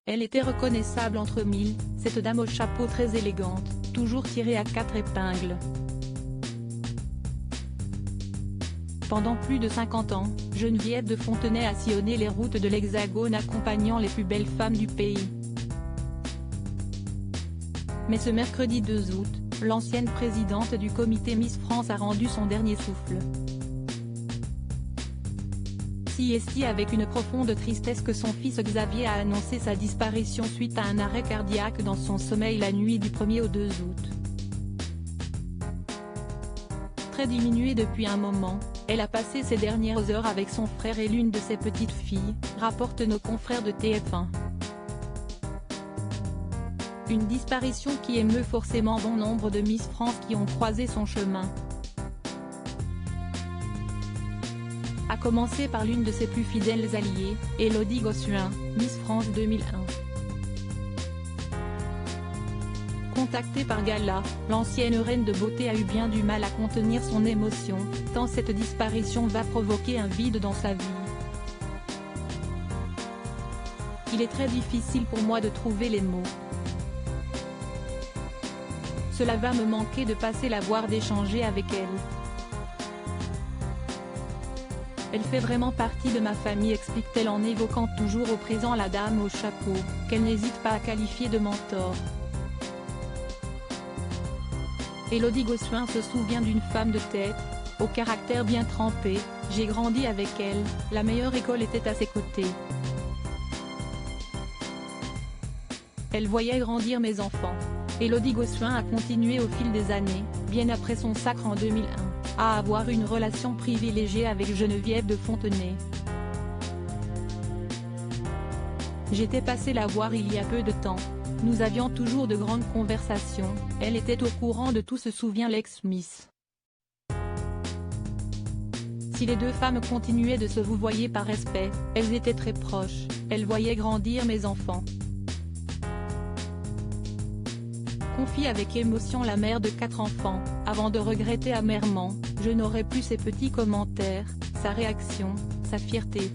Elle était reconnaissable entre mille, cette dame au chapeau très élégante, toujours tirée à 4 épingles. Pendant plus de 50 ans, Geneviève de Fontenay a sillonné les routes de l'Hexagone accompagnant les plus belles femmes du pays. Mais ce mercredi 2 août, l'ancienne présidente du comité Miss France a rendu son dernier souffle. Si est avec une profonde tristesse que son fils Xavier a annoncé sa disparition suite à un arrêt cardiaque dans son sommeil la nuit du 1er au 2 août. Très diminuée depuis un moment, elle a passé ses dernières heures avec son frère et l'une de ses petites filles, rapportent nos confrères de TF1. Une disparition qui émeut forcément bon nombre de Miss France qui ont croisé son chemin. A commencer par l'une de ses plus fidèles alliées, Élodie Gossuin, Miss France 2001. Contactée par Gala, l'ancienne reine de beauté a eu bien du mal à contenir son émotion, tant cette disparition va provoquer un vide dans sa vie. Il est très difficile pour moi de trouver les mots. Cela va me manquer de passer la voir, d'échanger avec elle. Elle fait vraiment partie de ma famille, explique-t-elle en évoquant toujours au présent la dame au chapeau, qu'elle n'hésite pas à qualifier de mentor. Élodie Gossuin se souvient d'une femme de tête, au caractère bien trempé, j'ai grandi avec elle, la meilleure école était à ses côtés. Elle voyait grandir mes enfants. Élodie Gossuin a continué au fil des années, bien après son sacre en 2001. À avoir une relation privilégiée avec Geneviève de Fontenay. J'étais passée la voir il y a peu de temps. Nous avions toujours de grandes conversations, elle était au courant de tout, se souvient l'ex-Miss. Si les deux femmes continuaient de se vouvoyer par respect, elles étaient très proches, elles voyaient grandir mes enfants. Confie avec émotion la mère de 4 enfants, avant de regretter amèrement, je n'aurais plus ses petits commentaires, sa réaction, sa fierté.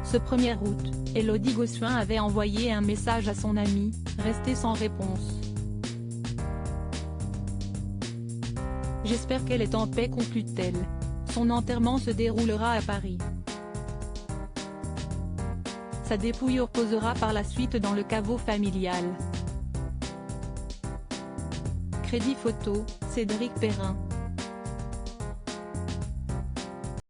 Ce 1er août, Élodie Gossuin avait envoyé un message à son amie, resté sans réponse. J'espère qu'elle est en paix, conclut-elle. Son enterrement se déroulera à Paris. Sa dépouille reposera par la suite dans le caveau familial. Crédit photo, Cédric Perrin.